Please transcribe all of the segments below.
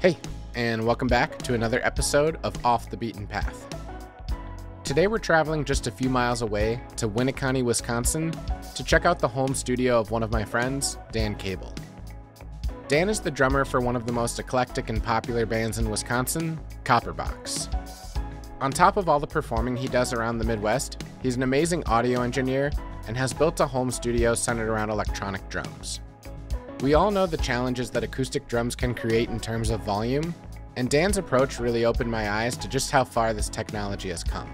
Hey, and welcome back to another episode of Off the Beaten Path. Today we're traveling just a few miles away to Winneconne, Wisconsin to check out the home studio of one of my friends, Dan Cable. Dan is the drummer for one of the most eclectic and popular bands in Wisconsin, Copperbox. On top of all the performing he does around the Midwest, he's an amazing audio engineer and has built a home studio centered around electronic drums. We all know the challenges that acoustic drums can create in terms of volume, and Dan's approach really opened my eyes to just how far this technology has come.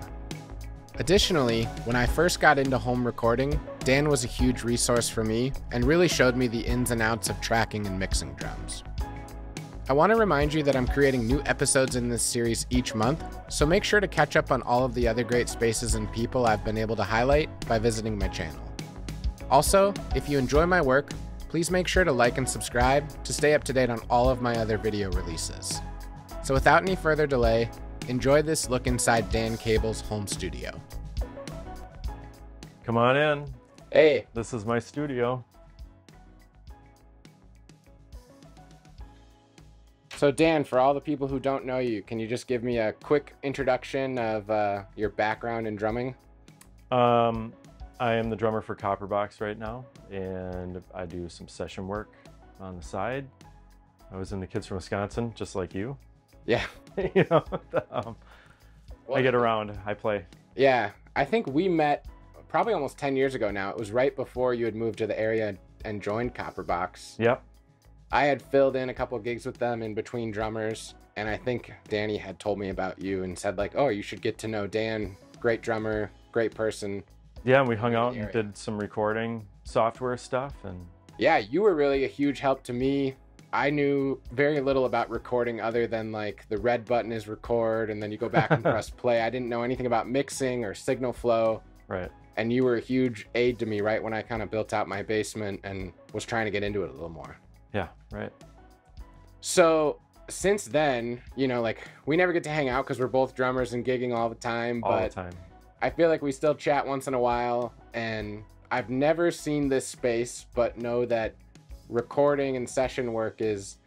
Additionally, when I first got into home recording, Dan was a huge resource for me and really showed me the ins and outs of tracking and mixing drums. I want to remind you that I'm creating new episodes in this series each month, so make sure to catch up on all of the other great spaces and people I've been able to highlight by visiting my channel. Also, if you enjoy my work, please make sure to like and subscribe to stay up to date on all of my other video releases. So without any further delay, enjoy this look inside Dan Cable's home studio. Come on in. Hey. This is my studio. So Dan, for all the people who don't know you, can you just give me a quick introduction of your background in drumming? I am the drummer for Copperbox right now, and I do some session work on the side. I was in the Kids from Wisconsin, just like you. Yeah. You know, I get around, I play. Yeah, I think we met probably almost 10 years ago now. It was right before you had moved to the area and joined Copperbox. Yep. I had filled in a couple of gigs with them in between drummers, and I think Danny had told me about you and said like, oh, you should get to know Dan. Great drummer, great person. Yeah, and we hung out and did some recording software stuff. And yeah, you were really a huge help to me. I knew very little about recording other than like the red button is record and then you go back and press play. I didn't know anything about mixing or signal flow. Right. And you were a huge aid to me right when I kind of built out my basement and was trying to get into it a little more. Yeah, right. So since then, you know, like we never get to hang out because we're both drummers and gigging all the time. All the time. I feel like we still chat once in a while, and I've never seen this space, but know that recording and session work is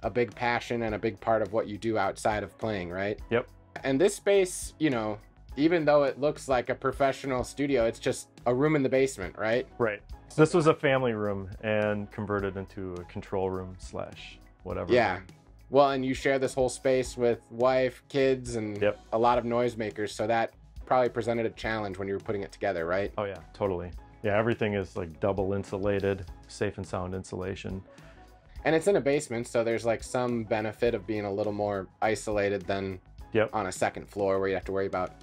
a big passion and a big part of what you do outside of playing, right? Yep. And this space, you know, even though it looks like a professional studio, it's just a room in the basement, right? Right. This was a family room and converted into a control room / whatever. Yeah. Well, and you share this whole space with wife, kids, and Yep. a lot of noisemakers, so that probably presented a challenge when you were putting it together, right? Oh yeah, totally. Yeah, everything is like double insulated, safe and sound insulation. And it's in a basement, so there's like some benefit of being a little more isolated than on a second floor where you have to worry about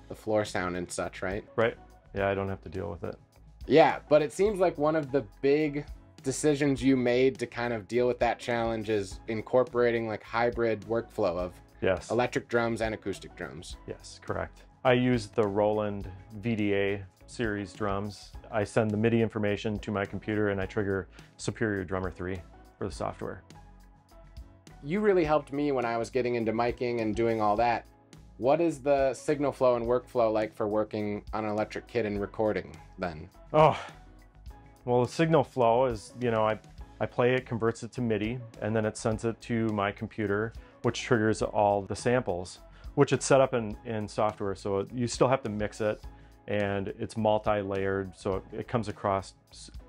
the floor sound and such, right? Right. Yeah, I don't have to deal with it. Yeah, but it seems like one of the big decisions you made to kind of deal with that challenge is incorporating like hybrid workflow of electric drums and acoustic drums. Yes, correct. I use the Roland VDA series drums. I send the MIDI information to my computer and I trigger Superior Drummer 3 for the software. You really helped me when I was getting into miking and doing all that. What is the signal flow and workflow like for working on an electric kit and recording then? Oh, well, the signal flow is, you know, I play it, converts it to MIDI, and then it sends it to my computer, which triggers all the samples, which it's set up in software. So you still have to mix it, and it's multi-layered, so it comes across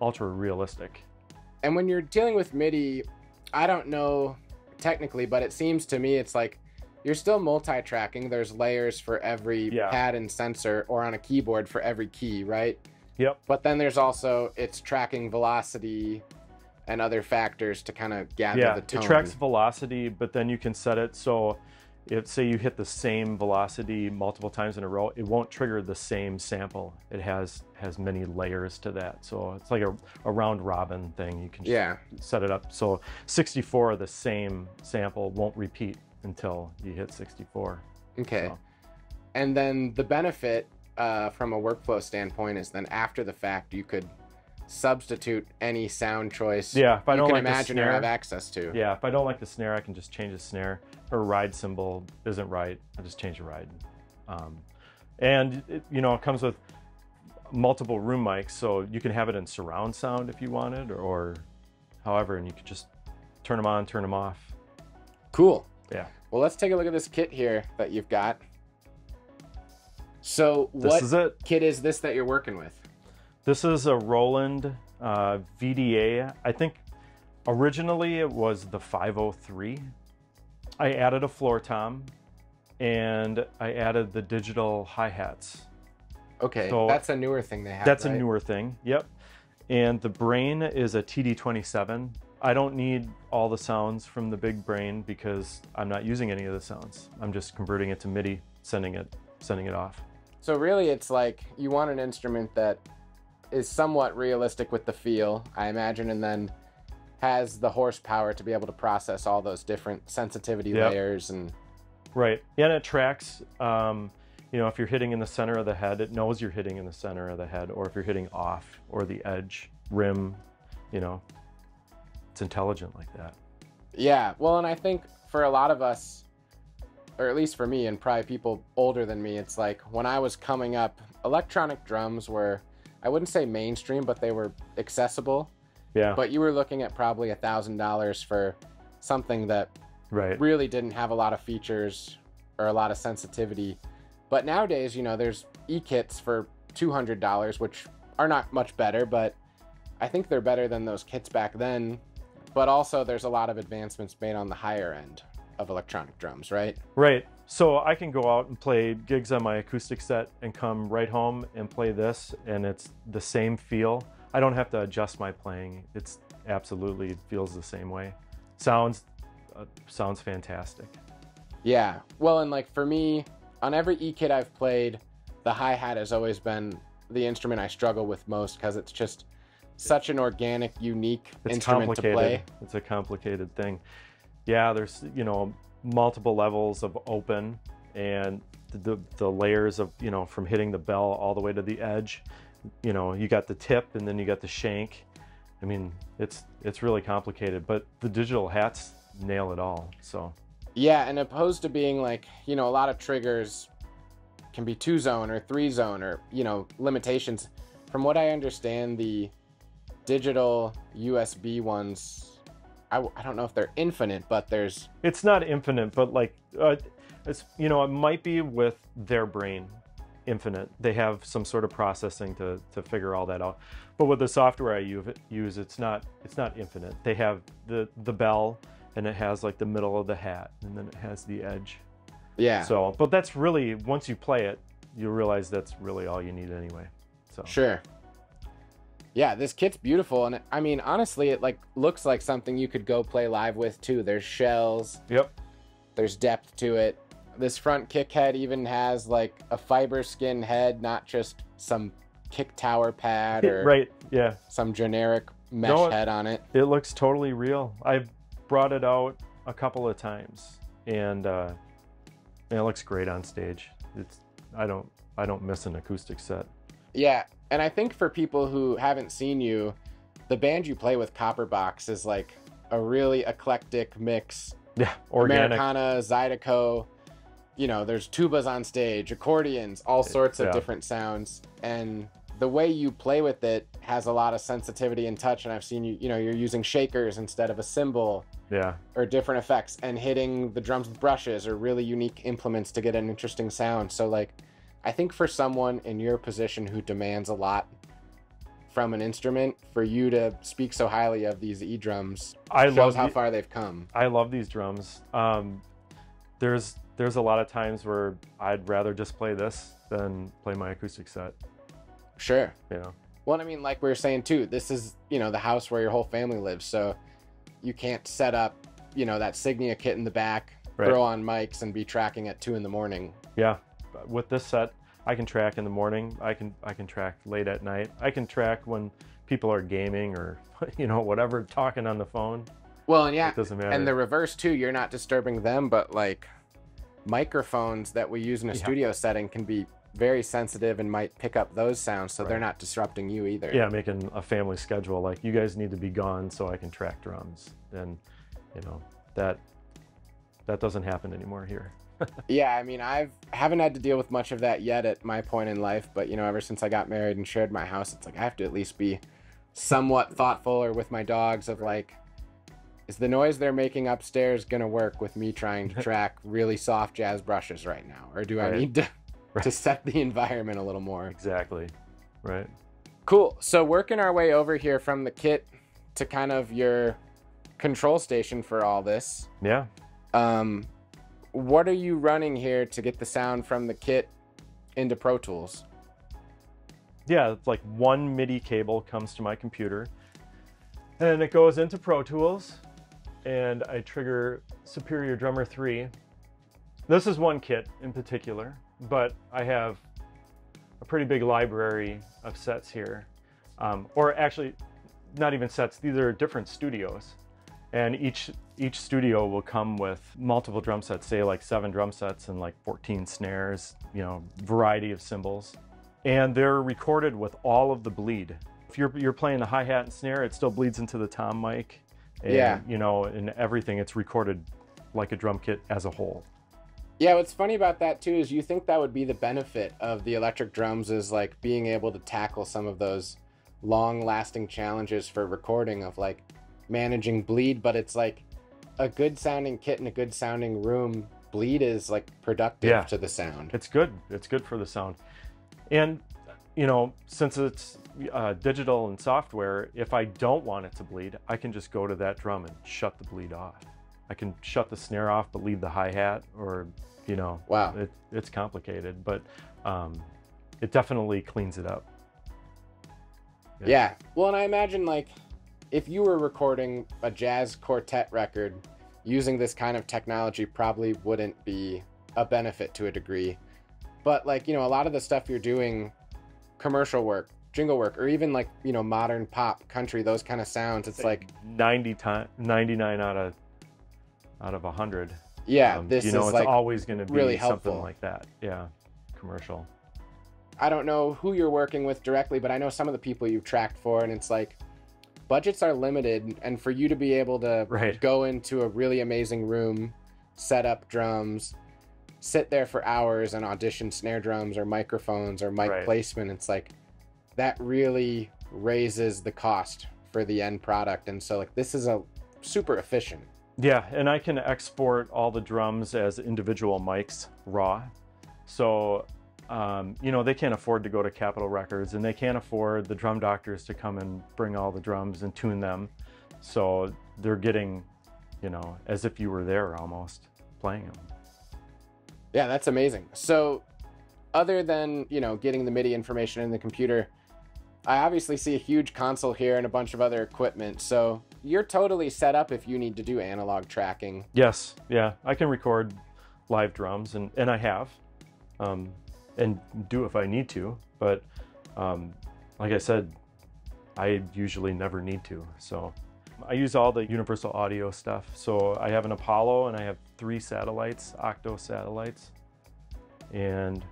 ultra realistic. And when you're dealing with MIDI, I don't know technically, but it seems to me it's like you're still multi-tracking. There's layers for every pad and sensor, or on a keyboard for every key, right? Yep. But then there's also, it's tracking velocity and other factors to kind of gather the tone. It tracks velocity, but then you can set it so if, say, you hit the same velocity multiple times in a row, it won't trigger the same sample. It has many layers to that. So it's like a round robin thing. You can just set it up. So 64 of the same sample won't repeat until you hit 64. Okay. So. And then the benefit from a workflow standpoint is then after the fact, you could substitute any sound choice if I don't you can like imagine the snare, or have access to. Yeah, if I don't like the snare, I can just change the snare. Or ride cymbal isn't right, I just change the ride. And it, you know, it comes with multiple room mics, so you can have it in surround sound if you wanted, or however, and you could just turn them on, turn them off. Cool. Yeah. Well, let's take a look at this kit here that you've got. So This is it. kit is this that you're working with? This is a Roland VDA. I think originally it was the 503. I added a floor tom and I added the digital hi-hats. Okay, So that's a newer thing they have. That's right? a newer thing, yep. And the brain is a TD27. I don't need all the sounds from the big brain because I'm not using any of the sounds. I'm just converting it to MIDI, sending it off. So really it's like you want an instrument that is somewhat realistic with the feel, I imagine, and then has the horsepower to be able to process all those different sensitivity layers and... Right, and it tracks, you know, if you're hitting in the center of the head, it knows you're hitting in the center of the head, or if you're hitting off or the edge, rim, you know, it's intelligent like that. Yeah, well, and I think for a lot of us, or at least for me and probably people older than me, it's like when I was coming up, electronic drums were, I wouldn't say mainstream, but they were accessible. Yeah. But you were looking at probably $1,000 for something that really didn't have a lot of features or a lot of sensitivity. But nowadays, you know, there's e-kits for $200, which are not much better, but I think they're better than those kits back then. But also there's a lot of advancements made on the higher end of electronic drums, right? Right. So I can go out and play gigs on my acoustic set and come right home and play this, and it's the same feel. I don't have to adjust my playing. It's absolutely feels the same way. Sounds fantastic. Yeah. Well, and like for me, on every e-kit I've played, the hi-hat has always been the instrument I struggle with most because it's just such an organic, unique instrument to play. It's a complicated thing. Yeah, there's, you know, multiple levels of open and the layers of, you know, from hitting the bell all the way to the edge. You know, you got the tip and then you got the shank. I mean, it's really complicated, but the digital hats nail it all. So yeah, and opposed to being like, you know, a lot of triggers can be 2-zone or 3-zone or, you know, limitations. From what I understand, the digital USB ones, I don't know if they're infinite, but there's... It's not infinite, but like, it's, you know, it might be with their brain infinite. They have some sort of processing to figure all that out. But with the software I use, it's not infinite. They have the bell, and it has like the middle of the hat, and then it has the edge. Yeah. So, but that's really, once you play it, you realize that's really all you need anyway. So sure. Yeah, this kit's beautiful, and I mean, honestly, it like looks like something you could go play live with too. There's shells. Yep. There's depth to it. This front kick head even has like a fiber skin head, not just some kick tower pad or right. Yeah. some generic mesh head on it. It looks totally real. I've brought it out a couple of times, and it looks great on stage. I don't miss an acoustic set. Yeah, and I think for people who haven't seen you, the band you play with, Copperbox, is like a really eclectic mix. Yeah, organic. Americana, Zydeco, you know, there's tubas on stage, accordions, all sorts of different sounds. And the way you play with it has a lot of sensitivity and touch. And I've seen you know, you're using shakers instead of a cymbal. Yeah. Or different effects, and hitting the drums with brushes or really unique implements to get an interesting sound. So like, I think for someone in your position who demands a lot from an instrument, for you to speak so highly of these e-drums shows how far they've come. I love these drums. There's a lot of times where I'd rather just play this than play my acoustic set. Sure. You know. Well, I mean, like we were saying too, this is, you know, the house where your whole family lives, so you can't set up, you know, that Signia kit in the back, throw on mics, and be tracking at 2 in the morning. Yeah. With this set, I can track in the morning. I can track late at night. I can track when people are gaming or, you know, whatever, talking on the phone. Well, and yeah, it doesn't matter. And the reverse too, you're not disturbing them, but like microphones that we use in a studio setting can be very sensitive and might pick up those sounds, so they're not disrupting you either. Yeah, making a family schedule, like you guys need to be gone so I can track drums. And, you know, that doesn't happen anymore here. Yeah, I mean, I haven't had to deal with much of that yet at my point in life, but you know, ever since I got married and shared my house, it's like I have to at least be somewhat thoughtful, or with my dogs, of like, is the noise they're making upstairs going to work with me trying to track really soft jazz brushes right now? Or do I need to set the environment a little more? Exactly. Right. Cool. So working our way over here from the kit to kind of your control station for all this. Yeah. What are you running here to get the sound from the kit into Pro Tools? Yeah, it's like one MIDI cable comes to my computer and it goes into Pro Tools, and I trigger Superior Drummer 3. This is one kit in particular, but I have a pretty big library of sets here. Or actually, not even sets, these are different studios. And each studio will come with multiple drum sets, say like 7 drum sets and like 14 snares, you know, variety of cymbals. And they're recorded with all of the bleed. If you're playing the hi-hat and snare, it still bleeds into the tom mic. And, you know, and everything, it's recorded like a drum kit as a whole. Yeah, what's funny about that too is you think that would be the benefit of the electric drums, is like being able to tackle some of those long-lasting challenges for recording of like managing bleed, but it's like a good sounding kit in a good sounding room, bleed is like productive to the sound. It's good for the sound. And you know, since it's digital and software, if I don't want it to bleed, I can just go to that drum and shut the bleed off. I can shut the snare off but leave the hi-hat, or you know, wow, it's complicated, but it definitely cleans it up. Yeah. Well, and I imagine like if you were recording a jazz quartet record using this kind of technology probably wouldn't be a benefit to a degree. But like, you know, a lot of the stuff you're doing, commercial work, jingle work, or even like, you know, modern pop, country, those kind of sounds, it's like 99 out of 100. Yeah, this you know, is it's like always going to be really something helpful. like that. Yeah, commercial. I don't know who you're working with directly, but I know some of the people you've tracked for, and it's like budgets are limited, and for you to be able to go into a really amazing room, set up drums, sit there for hours and audition snare drums or microphones or mic placement, it's like that really raises the cost for the end product. And so like this is a super efficient. Yeah, and I can export all the drums as individual mics raw. So you know, they can't afford to go to Capitol Records, and they can't afford the drum doctors to come and bring all the drums and tune them. So they're getting, you know, as if you were there almost playing them. Yeah, that's amazing. So other than, you know, getting the MIDI information in the computer, I obviously see a huge console here and a bunch of other equipment. So you're totally set up if you need to do analog tracking. Yes, yeah, I can record live drums, and I have. And do if I need to, but like I said, I usually never need to. So I use all the universal audio stuff. So I have an Apollo, and I have 3 satellites, octo satellites, and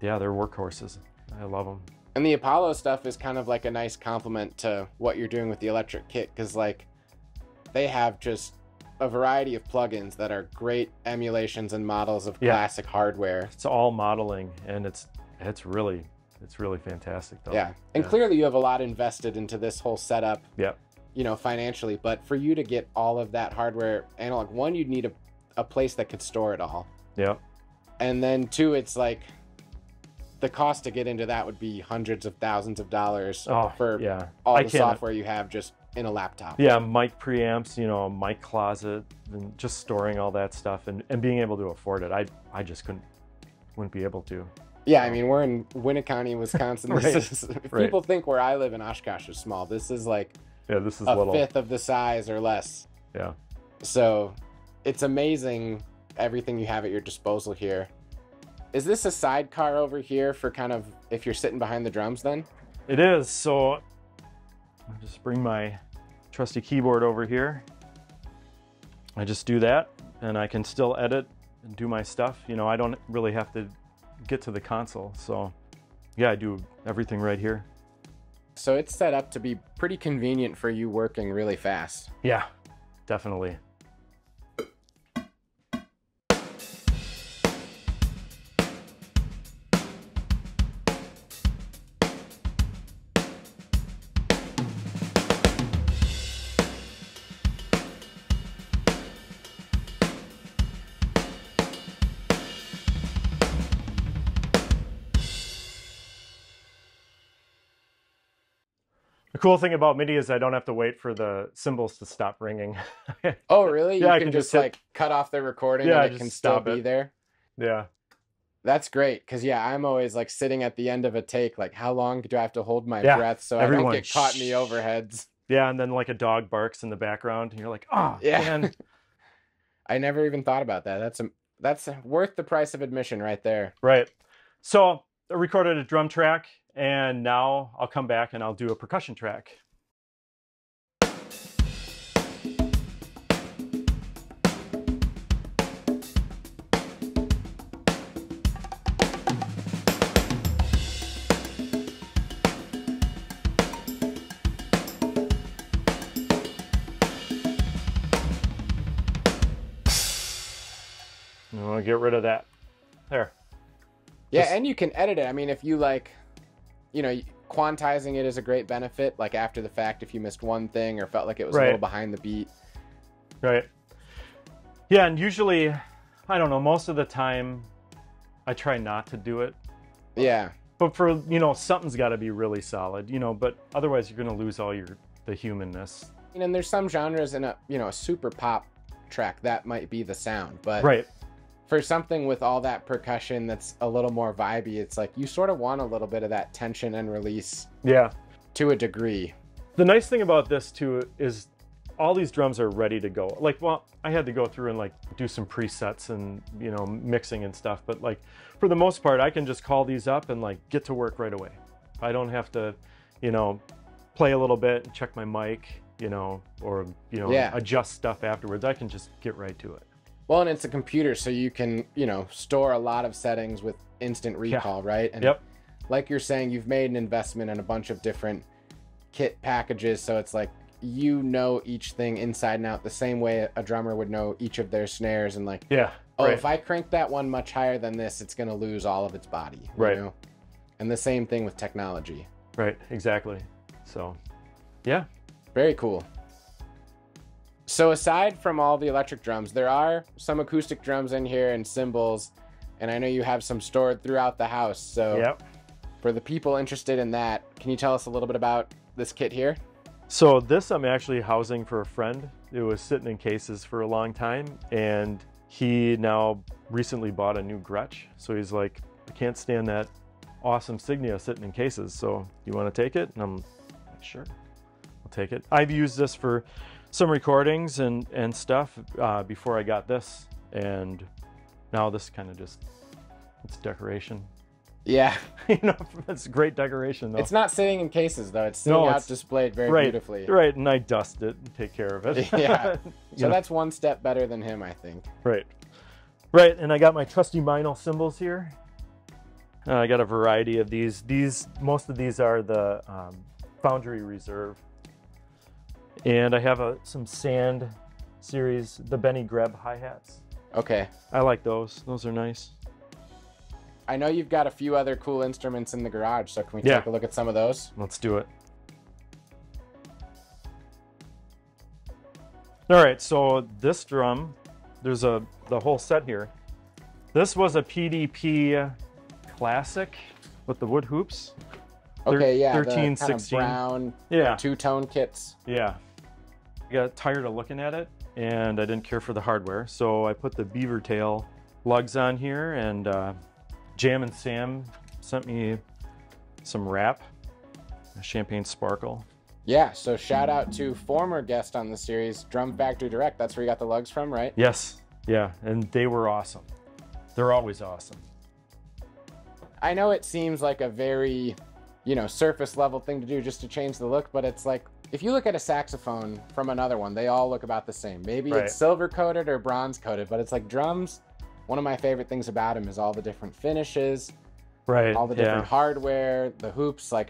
yeah, they're workhorses. I love them. And the Apollo stuff is kind of like a nice complement to what you're doing with the electric kit, because like they have just a variety of plugins that are great emulations and models of classic hardware. It's all modeling, and it's really fantastic though. Yeah, and clearly you have a lot invested into this whole setup. Yeah. You know, financially, but for you to get all of that hardware analog, one, you'd need a place that could store it all. Yeah. And then 2, it's like the cost to get into that would be hundreds of thousands of dollars for all the software you have just in a laptop. Yeah, mic preamps, you know, mic closet, and just storing all that stuff and being able to afford it. I just wouldn't be able to. Yeah, I mean, we're in Winneconne, Wisconsin. This is, if people think where I live in Oshkosh is small, this is like this is a little. 1/5 of the size or less. Yeah. So it's amazing everything you have at your disposal here. Is this a sidecar over here for kind of if you're sitting behind the drums then? It is. So I'll just bring my trusty keyboard over here. I just do that, and I can still edit and do my stuff. You know, I don't really have to get to the console. So yeah, I do everything right here. So it's set up to be pretty convenient for you working really fast. Yeah, definitely. The cool thing about MIDI is I don't have to wait for the cymbals to stop ringing. Oh, really? Yeah, You can just like cut off the recording and it can still be there? Yeah. That's great, because yeah, I'm always like sitting at the end of a take, like how long do I have to hold my breath so I don't get caught in the overheads? Yeah, and then like a dog barks in the background, and you're like, oh, yeah. Man. I never even thought about that. That's worth the price of admission right there. Right. So I recorded a drum track, and now I'll come back and I'll do a percussion track. I want to get rid of that. There. Yeah, and you can edit it. I mean, if you like, you know, quantizing it is a great benefit. Like after the fact, if you missed one thing or felt like it was a little behind the beat. Right. Yeah, and usually, I don't know, most of the time, I try not to do it. Yeah. But for, you know, something's got to be really solid, you know, but otherwise you're going to lose all the humanness. And there's some genres in a, you know, a super pop track that might be the sound, but for something with all that percussion that's a little more vibey, it's like you sort of want a little bit of that tension and release. Yeah. To a degree. The nice thing about this too is all these drums are ready to go. Like, well, I had to go through and like do some presets and, you know, mixing and stuff, but like for the most part, I can just call these up and like get to work right away. I don't have to, you know, play a little bit and check my mic, you know, or, you know, adjust stuff afterwards. I can just get right to it. Well, and it's a computer, so you can, you know, store a lot of settings with instant recall, right? And like you're saying, you've made an investment in a bunch of different kit packages, so it's like you know each thing inside and out the same way a drummer would know each of their snares and like, if I crank that one much higher than this, it's going to lose all of its body, you know? And the same thing with technology. Right, exactly. So, yeah. Very cool. So aside from all the electric drums, there are some acoustic drums in here and cymbals, and I know you have some stored throughout the house. So for the people interested in that, can you tell us a little bit about this kit here? So this I'm actually housing for a friend. It was sitting in cases for a long time, and he now recently bought a new Gretsch. So he's like, I can't stand that awesome Signia sitting in cases, so you want to take it? And I'm like, sure, I'll take it. I've used this for some recordings and stuff before I got this, and now this kind of just, it's decoration. Yeah. You know, it's great decoration though. It's not sitting in cases though, it's sitting out displayed very beautifully. Right, and I dust it and take care of it. Yeah. So that's one step better than him, I think. Right. Right, and I got my trusty vinyl cymbals here. I got a variety of these. Most of these are the Foundry Reserve. And I have some Sand series, the Benny Greb hi-hats. Okay. I like those. Those are nice. I know you've got a few other cool instruments in the garage, so can we take a look at some of those? Let's do it. All right, so this drum, there's the whole set here. This was a PDP Classic with the wood hoops. Okay, yeah, 13, the kind 16. of brown two-tone kits. Yeah. I got tired of looking at it, and I didn't care for the hardware, so I put the beaver tail lugs on here, and Jam and Sam sent me some wrap, a Champagne Sparkle. Yeah, so shout out to former guest on the series, Drum Factory Direct. That's where you got the lugs from, right? Yes, yeah, and they were awesome. They're always awesome. I know it seems like a very, you know, surface level thing to do just to change the look, but it's like, if you look at a saxophone from another one, they all look about the same. Maybe it's silver coated or bronze coated, but it's like drums. One of my favorite things about them is all the different finishes, all the different hardware, the hoops. Like,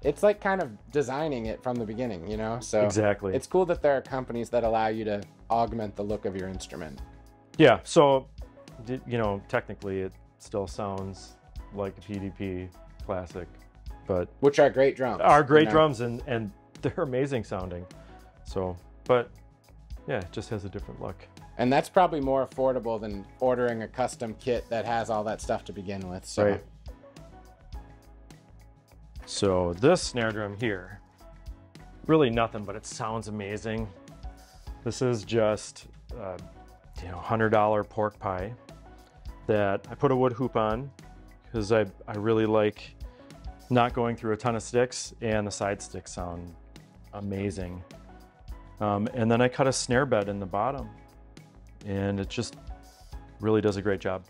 it's like kind of designing it from the beginning, you know? So exactly. It's cool that there are companies that allow you to augment the look of your instrument. Yeah, so, you know, technically it still sounds like a PDP Classic, but... Which are great drums. Are great drums, and they're amazing sounding. So, but yeah, it just has a different look. And that's probably more affordable than ordering a custom kit that has all that stuff to begin with. So. Right. So this snare drum here, really nothing, but it sounds amazing. This is just you know, $100 pork pie that I put a wood hoop on because I really like not going through a ton of sticks, and the side sticks sound amazing. And then I cut a snare bed in the bottom, and it just really does a great job.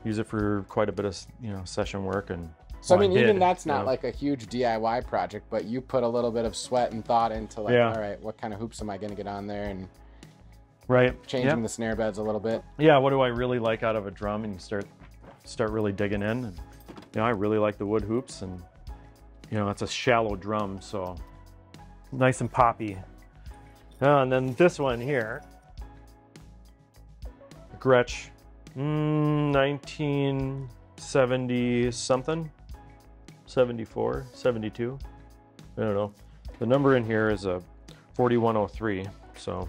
Use it for quite a bit of, you know, session work. And so I mean, even that's not like a huge DIY project, but you put a little bit of sweat and thought into like, all right, what kind of hoops am I going to get on there, and changing the snare beds a little bit. Yeah, what do I really like out of a drum? And you start really digging in. And you know, I really like the wood hoops, and you know, it's a shallow drum, so nice and poppy. And then this one here, Gretsch, 1970 something, 74, 72, I don't know. The number in here is a 4103, so.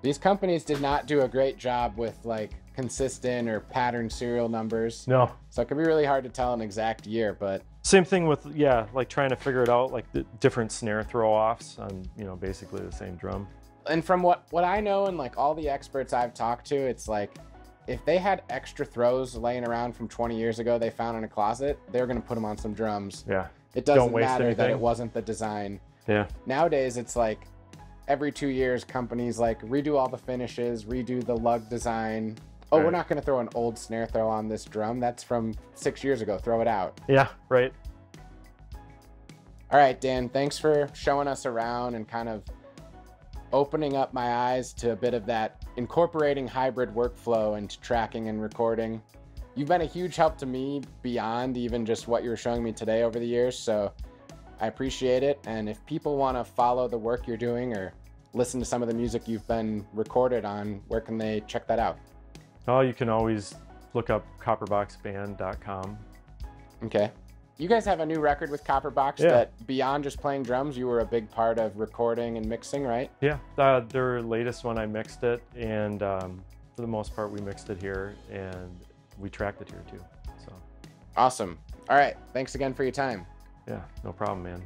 These companies did not do a great job with like consistent or pattern serial numbers. No. So it could be really hard to tell an exact year, but. Same thing with, yeah, like trying to figure it out, like the different snare throw-offs on, you know, basically the same drum. And from what I know and like all the experts I've talked to, it's like, if they had extra throws laying around from 20 years ago they found in a closet, they're going to put them on some drums. Yeah. It doesn't matter that it wasn't the design. Yeah. Nowadays, it's like every 2 years, companies like redo all the finishes, redo the lug design. Oh, we're not going to throw an old snare throw on this drum. That's from 6 years ago. Throw it out. Yeah, right. All right, Dan, thanks for showing us around and kind of opening up my eyes to a bit of that incorporating hybrid workflow into tracking and recording. You've been a huge help to me beyond even just what you were showing me today over the years, so I appreciate it. And if people want to follow the work you're doing or listen to some of the music you've been recorded on, where can they check that out? Oh, you can always look up copperboxband.com. Okay. You guys have a new record with Copperbox that beyond just playing drums, you were a big part of recording and mixing, right? Yeah, their latest one I mixed it, and for the most part we mixed it here, and we tracked it here too. So awesome. All right, thanks again for your time. Yeah, no problem, man.